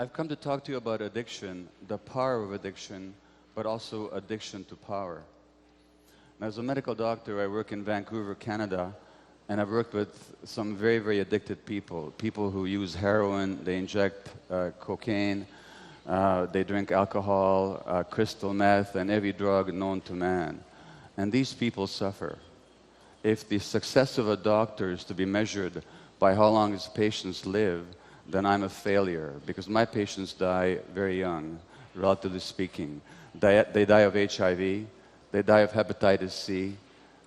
I've come to talk to you about addiction, the power of addiction, but also addiction to power. Now, as a medical doctor, I work in Vancouver, Canada, and I've worked with some very, very addicted people. People who use heroin, they inject cocaine, they drink alcohol, crystal meth, and every drug known to man. And these people suffer. If the success of a doctor is to be measured by how long his patients live, then I'm a failure, because my patients die very young, relatively speaking. They die of HIV, they die of hepatitis C,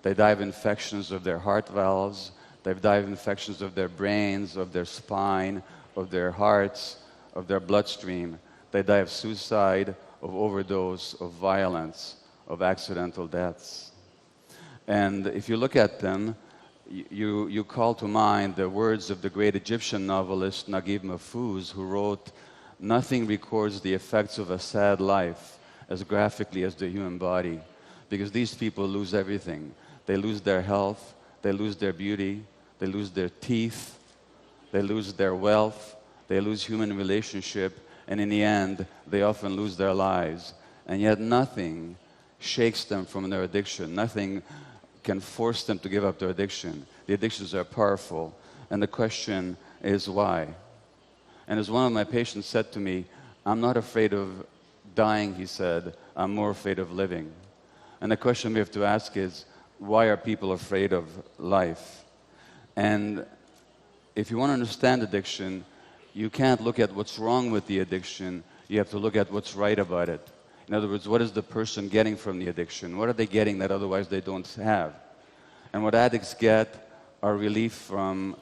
they die of infections of their heart valves, they die of infections of their brains, of their spine, of their hearts, of their bloodstream. They die of suicide, of overdose, of violence, of accidental deaths. And if you look at them, you call to mind the words of the great Egyptian novelist Naguib Mahfouz, who wrote, "Nothing records the effects of a sad life as graphically as the human body," because these people lose everything. They lose their health, they lose their beauty, they lose their teeth, they lose their wealth, they lose human relationship, and in the end, they often lose their lives. And yet nothing shakes them from their addiction. Nothing can force them to give up their addiction. The addictions are powerful, and the question is why? And as one of my patients said to me, "I'm not afraid of dying," he said, "I'm more afraid of living." And the question we have to ask is, why are people afraid of life? And if you want to understand addiction, you can't look at what's wrong with the addiction, you have to look at what's right about it. In other words, what is the person getting from the addiction? What are they getting that otherwise they don't have? And what addicts get are relief from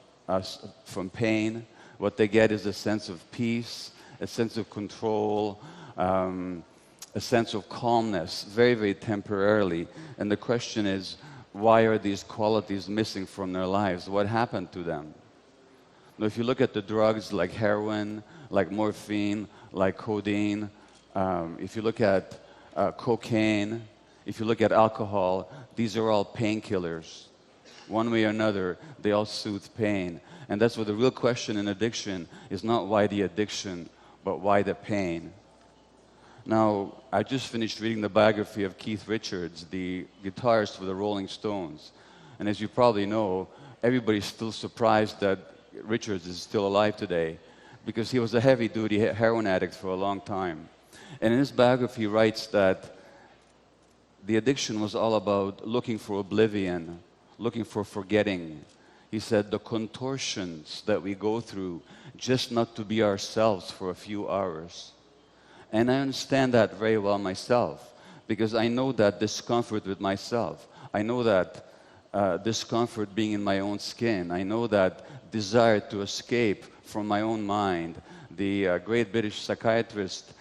pain. What they get is a sense of peace, a sense of control, a sense of calmness, very, very temporarily. And the question is, why are these qualities missing from their lives? What happened to them? Now, if you look at the drugs like heroin, like morphine, like codeine, if you look at cocaine, if you look at alcohol, these are all painkillers. One way or another, they all soothe pain. And that's what the real question in addiction is, not why the addiction, but why the pain. Now, I just finished reading the biography of Keith Richards, the guitarist for the Rolling Stones. And as you probably know, everybody's still surprised that Richards is still alive today, because he was a heavy-duty heroin addict for a long time. And in his biography, he writes that the addiction was all about looking for oblivion, looking for forgetting. He said, the contortions that we go through just not to be ourselves for a few hours. And I understand that very well myself, because I know that discomfort with myself. I know that discomfort being in my own skin. I know that desire to escape from my own mind. The great British psychiatrist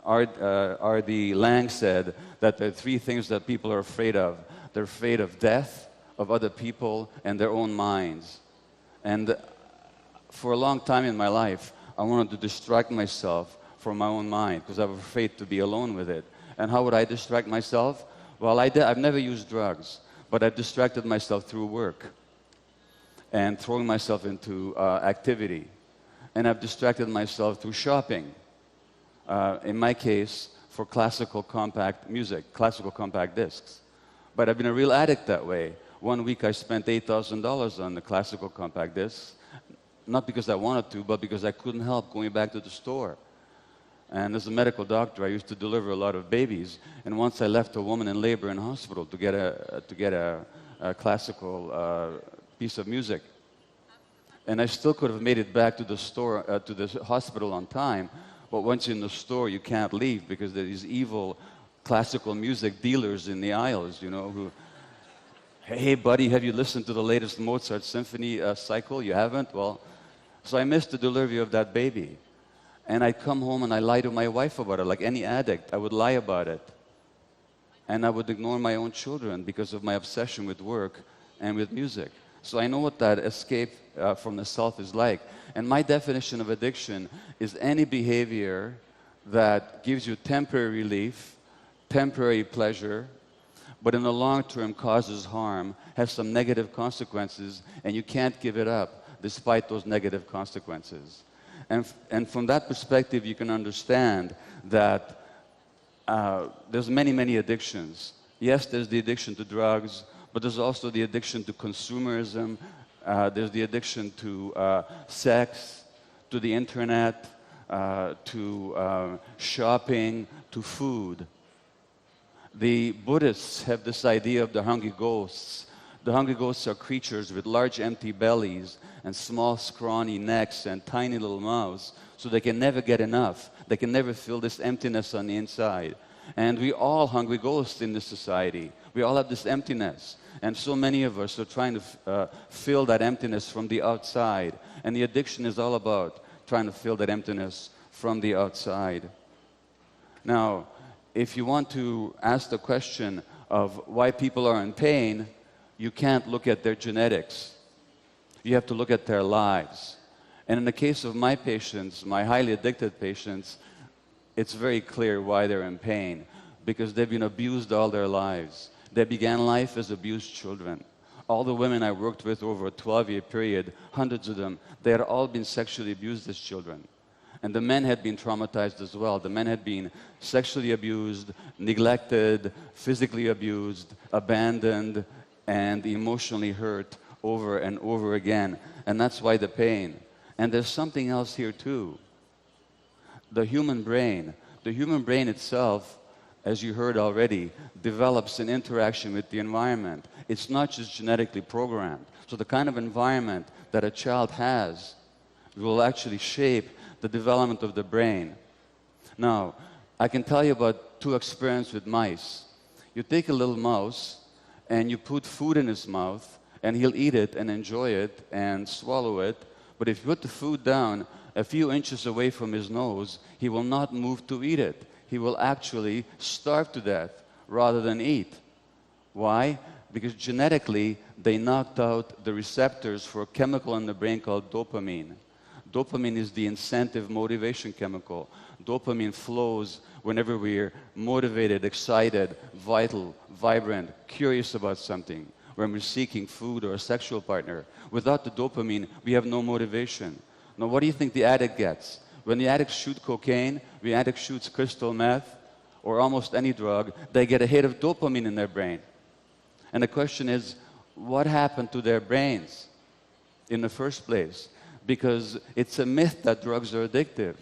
R.D. Lang said that there are three things that people are afraid of. They're afraid of death, of other people, and their own minds. And for a long time in my life, I wanted to distract myself from my own mind because I was afraid to be alone with it. And how would I distract myself? Well, I've never used drugs, but I've distracted myself through work and throwing myself into activity. And I've distracted myself through shopping. In my case, for classical compact music, classical compact discs. But I've been a real addict that way. One week I spent $8,000 on the classical compact discs, not because I wanted to, but because I couldn't help going back to the store. And as a medical doctor, I used to deliver a lot of babies. And once I left a woman in labor in hospital to get a classical piece of music. And I still could have made it back to the store, to the hospital on time. But once you're in the store, you can't leave because there are these evil classical music dealers in the aisles, you know, who, hey, buddy, have you listened to the latest Mozart symphony cycle? You haven't? Well, so I missed the delivery of that baby. And I'd come home and I lie to my wife about it, like any addict. I would lie about it. And I would ignore my own children because of my obsession with work and with music. So I know what that escape from the self is like. And my definition of addiction is any behavior that gives you temporary relief, temporary pleasure, but in the long term causes harm, has some negative consequences, and you can't give it up despite those negative consequences. And from that perspective, you can understand that there's many, many addictions. Yes, there's the addiction to drugs, but there's also the addiction to consumerism. There's the addiction to sex, to the internet, to shopping, to food. The Buddhists have this idea of the hungry ghosts. The hungry ghosts are creatures with large empty bellies and small scrawny necks and tiny little mouths, so they can never get enough. They can never fill this emptiness on the inside. And we all hungry ghosts in this society. We all have this emptiness. And so many of us are trying to fill that emptiness from the outside. And the addiction is all about trying to fill that emptiness from the outside. Now, if you want to ask the question of why people are in pain, you can't look at their genetics. You have to look at their lives. And in the case of my patients, my highly addicted patients, it's very clear why they're in pain, because they've been abused all their lives. They began life as abused children. All the women I worked with over a 12-year period, hundreds of them, they had all been sexually abused as children. And the men had been traumatized as well. The men had been sexually abused, neglected, physically abused, abandoned, and emotionally hurt over and over again. And that's why the pain. And there's something else here too. The human brain itself, as you heard already, develops an interaction with the environment. It's not just genetically programmed. So the kind of environment that a child has will actually shape the development of the brain. Now, I can tell you about two experiments with mice. You take a little mouse and you put food in his mouth, and he'll eat it and enjoy it and swallow it. But if you put the food down a few inches away from his nose, he will not move to eat it. He will actually starve to death rather than eat. Why? Because genetically, they knocked out the receptors for a chemical in the brain called dopamine. Dopamine is the incentive motivation chemical. Dopamine flows whenever we're motivated, excited, vital, vibrant, curious about something, when we're seeking food or a sexual partner. Without the dopamine, we have no motivation. Now, what do you think the addict gets? When the addict shoots cocaine, when the addict shoots crystal meth, or almost any drug, they get a hit of dopamine in their brain. And the question is, what happened to their brains in the first place? Because it's a myth that drugs are addictive.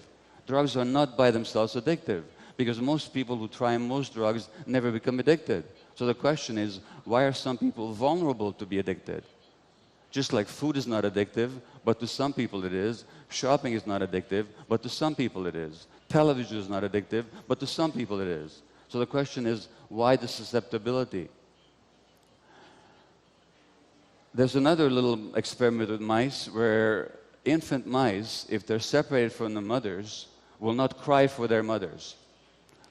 Drugs are not by themselves addictive, because most people who try most drugs never become addicted. So the question is, why are some people vulnerable to be addicted? Just like food is not addictive, but to some people it is. Shopping is not addictive, but to some people it is. Television is not addictive, but to some people it is. So the question is, why the susceptibility? There's another little experiment with mice where infant mice, if they're separated from the mothers, will not cry for their mothers.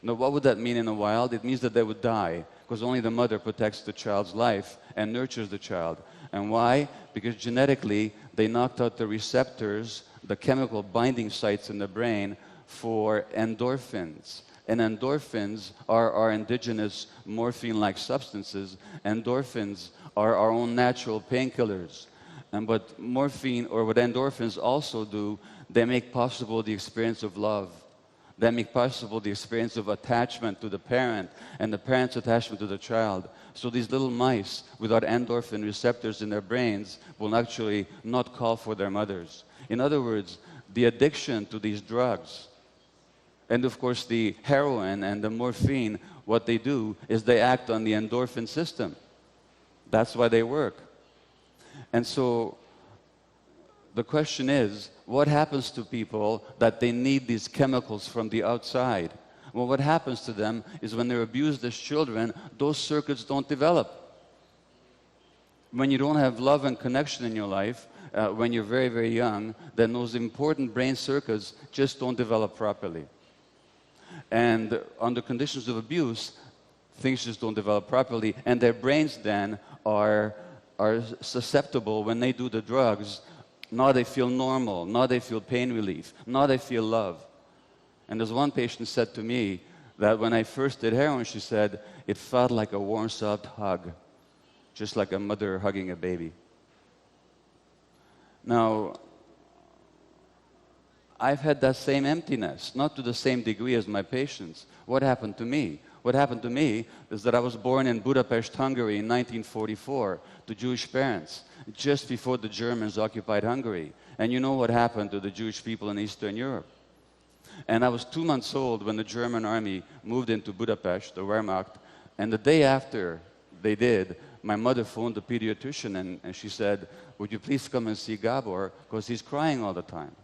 Now, what would that mean in the wild? It means that they would die, because only the mother protects the child's life and nurtures the child. And why? Because genetically, they knocked out the receptors, the chemical binding sites in the brain for endorphins. And endorphins are our indigenous morphine-like substances. Endorphins are our own natural painkillers. And what morphine or what endorphins also do, they make possible the experience of love. They make possible the experience of attachment to the parent and the parent's attachment to the child. So these little mice without endorphin receptors in their brains will actually not call for their mothers. In other words, the addiction to these drugs, and of course the heroin and the morphine, what they do is they act on the endorphin system. That's why they work. And so the question is, what happens to people that they need these chemicals from the outside? Well, what happens to them is when they're abused as children, those circuits don't develop. When you don't have love and connection in your life, when you're very, very young, then those important brain circuits just don't develop properly. And under conditions of abuse, things just don't develop properly, and their brains then are susceptible when they do the drugs. Now they feel normal, now they feel pain relief, now they feel love. And there's one patient said to me that when I first did heroin, she said, it felt like a warm, soft hug, just like a mother hugging a baby. Now, I've had that same emptiness, not to the same degree as my patients. What happened to me? What happened to me is that I was born in Budapest, Hungary in 1944 to Jewish parents, just before the Germans occupied Hungary. And you know what happened to the Jewish people in Eastern Europe. And I was 2 months old when the German army moved into Budapest, the Wehrmacht, and the day after they did, my mother phoned the pediatrician and she said, "Would you please come and see Gabor, because he's crying all the time."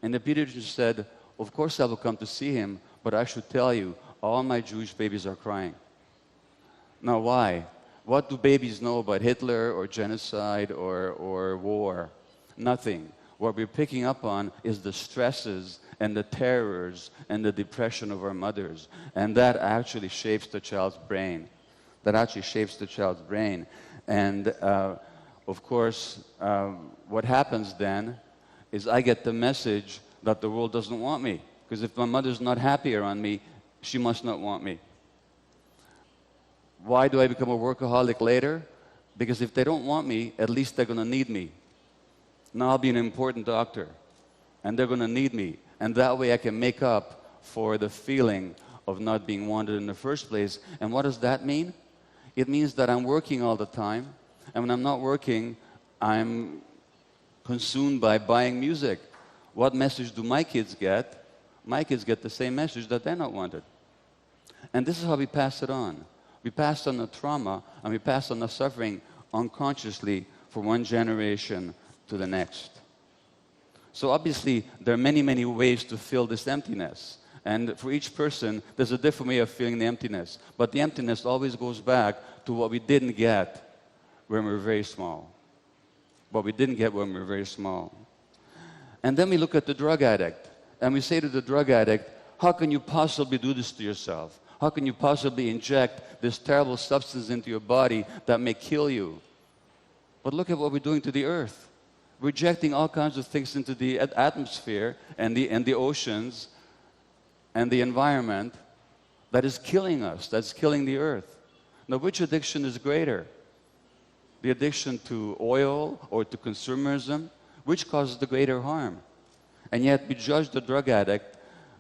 And the pediatrician said, "Of course I will come to see him, but I should tell you, all my Jewish babies are crying." Now why? What do babies know about Hitler or genocide or war? Nothing. What we're picking up on is the stresses and the terrors and the depression of our mothers. And that actually shapes the child's brain. That actually shapes the child's brain. And of course, what happens then is I get the message that the world doesn't want me. Because if my mother's not happy around me, she must not want me. Why do I become a workaholic later? Because if they don't want me, at least they're going to need me. Now I'll be an important doctor, and they're going to need me. And that way I can make up for the feeling of not being wanted in the first place. And what does that mean? It means that I'm working all the time, and when I'm not working, I'm consumed by buying music. What message do my kids get? My kids get the same message, that they're not wanted. And this is how we pass it on. We pass on the trauma, and we pass on the suffering unconsciously from one generation to the next. So obviously, there are many, many ways to fill this emptiness. And for each person, there's a different way of feeling the emptiness. But the emptiness always goes back to what we didn't get when we were very small. What we didn't get when we were very small. And then we look at the drug addict, and we say to the drug addict, how can you possibly do this to yourself? How can you possibly inject this terrible substance into your body that may kill you? But look at what we're doing to the earth. We're injecting all kinds of things into the atmosphere and the oceans and the environment that is killing us, that's killing the earth. Now, which addiction is greater? The addiction to oil or to consumerism? Which causes the greater harm? And yet we judge the drug addict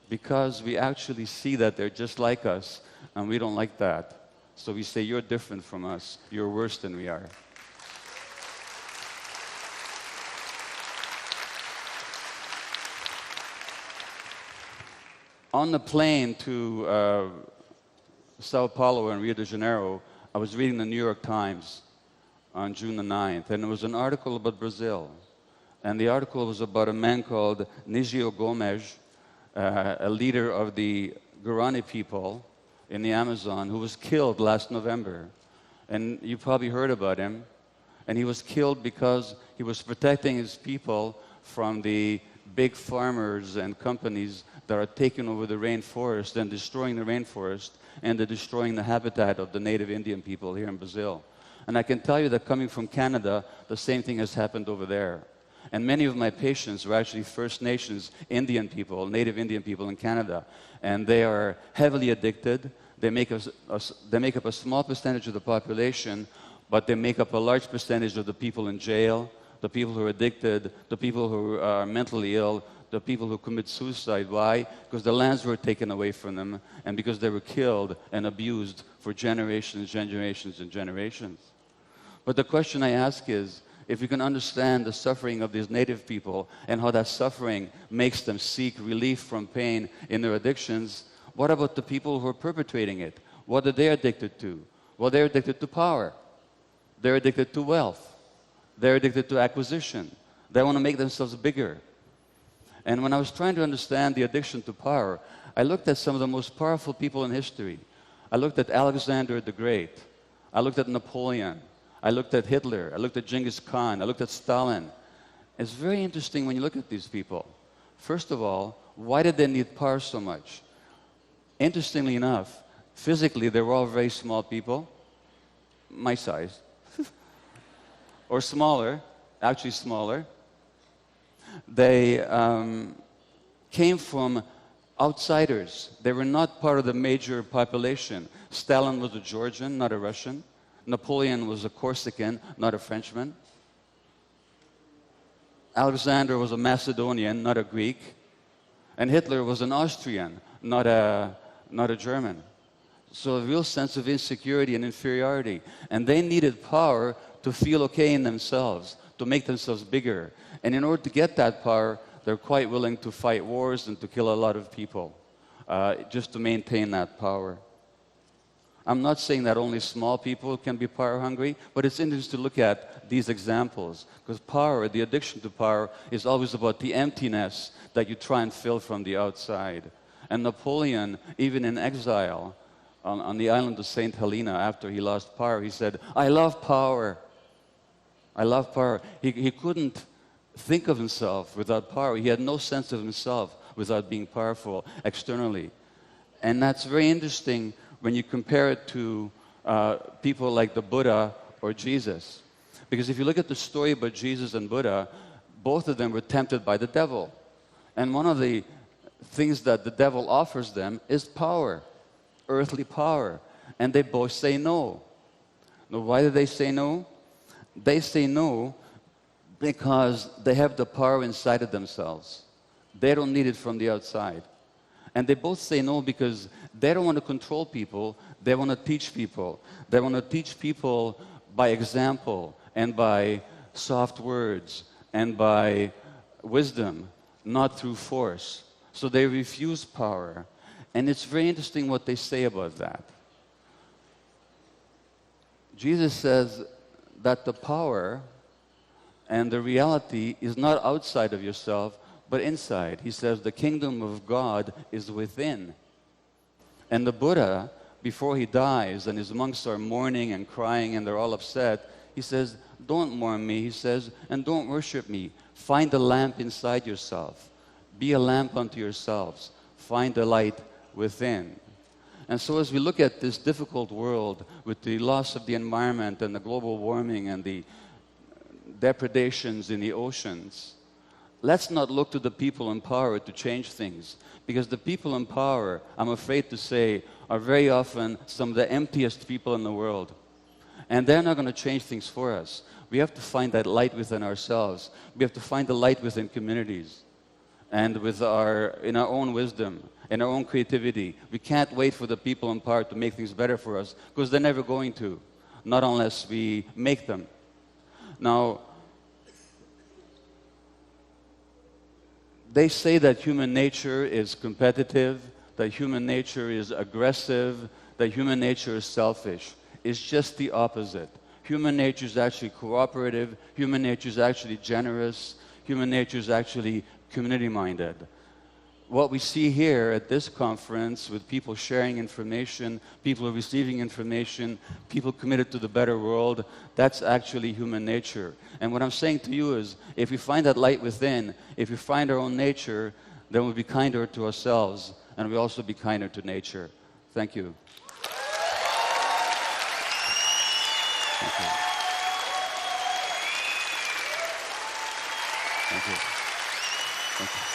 because we actually see that they're just like us, and we don't like that. So we say, you're different from us. You're worse than we are. On the plane to Sao Paulo and Rio de Janeiro, I was reading the New York Times on June the 9th, and it was an article about Brazil. And the article was about a man called Nigio Gomes, a leader of the Guarani people in the Amazon, who was killed last November. And you probably heard about him. And he was killed because he was protecting his people from the big farmers and companies that are taking over the rainforest and destroying the rainforest, and they're destroying the habitat of the native Indian people here in Brazil. And I can tell you that coming from Canada, the same thing has happened over there. And many of my patients are actually First Nations Indian people, native Indian people in Canada. And they are heavily addicted. They make up a small percentage of the population, but they make up a large percentage of the people in jail, the people who are addicted, the people who are mentally ill, the people who commit suicide. Why? Because the lands were taken away from them, and because they were killed and abused for generations, generations, and generations. But the question I ask is, if we can understand the suffering of these native people and how that suffering makes them seek relief from pain in their addictions, what about the people who are perpetrating it? What are they addicted to? Well, they're addicted to power. They're addicted to wealth. They're addicted to acquisition. They want to make themselves bigger. And when I was trying to understand the addiction to power, I looked at some of the most powerful people in history. I looked at Alexander the Great. I looked at Napoleon. I looked at Hitler. I looked at Genghis Khan. I looked at Stalin. It's very interesting when you look at these people. First of all, why did they need power so much? Interestingly enough, physically, they were all very small people, my size, or smaller, actually smaller. They came from outsiders. They were not part of the major population. Stalin was a Georgian, not a Russian. Napoleon was a Corsican, not a Frenchman. Alexander was a Macedonian, not a Greek. And Hitler was an Austrian, not a German. So a real sense of insecurity and inferiority. And they needed power to feel okay in themselves, to make themselves bigger. And in order to get that power, they're quite willing to fight wars and to kill a lot of people, just to maintain that power. I'm not saying that only small people can be power hungry, but it's interesting to look at these examples, because power, the addiction to power, is always about the emptiness that you try and fill from the outside. And Napoleon, even in exile, on the island of St. Helena, after he lost power, he said, "I love power. I love power." He couldn't think of himself without power. He had no sense of himself without being powerful externally. And that's very interesting when you compare it to people like the Buddha or Jesus. Because if you look at the story about Jesus and Buddha, both of them were tempted by the devil. And one of the things that the devil offers them is power, earthly power. And they both say no. Now, why do they say no? They say no because they have the power inside of themselves. They don't need it from the outside. And they both say no because they don't want to control people, they want to teach people. They want to teach people by example and by soft words and by wisdom, not through force. So they refuse power. And it's very interesting what they say about that. Jesus says that the power and the reality is not outside of yourself, but inside. He says the kingdom of God is within. And the Buddha, before he dies, and his monks are mourning and crying and they're all upset, he says, "Don't mourn me," he says, "and don't worship me. Find the lamp inside yourself. Be a lamp unto yourselves. Find the light within." And so as we look at this difficult world with the loss of the environment and the global warming and the depredations in the oceans, let's not look to the people in power to change things, because the people in power, I'm afraid to say, are very often some of the emptiest people in the world. And they're not going to change things for us. We have to find that light within ourselves. We have to find the light within communities and in our own wisdom, in our own creativity. We can't wait for the people in power to make things better for us, because they're never going to, not unless we make them. Now, they say that human nature is competitive, that human nature is aggressive, that human nature is selfish. It's just the opposite. Human nature is actually cooperative, human nature is actually generous, human nature is actually community-minded. What we see here at this conference, with people sharing information, people receiving information, people committed to the better world, that's actually human nature. And what I'm saying to you is, if we find that light within, if we find our own nature, then we'll be kinder to ourselves, and we'll also be kinder to nature. Thank you. Thank you. Thank you. Thank you.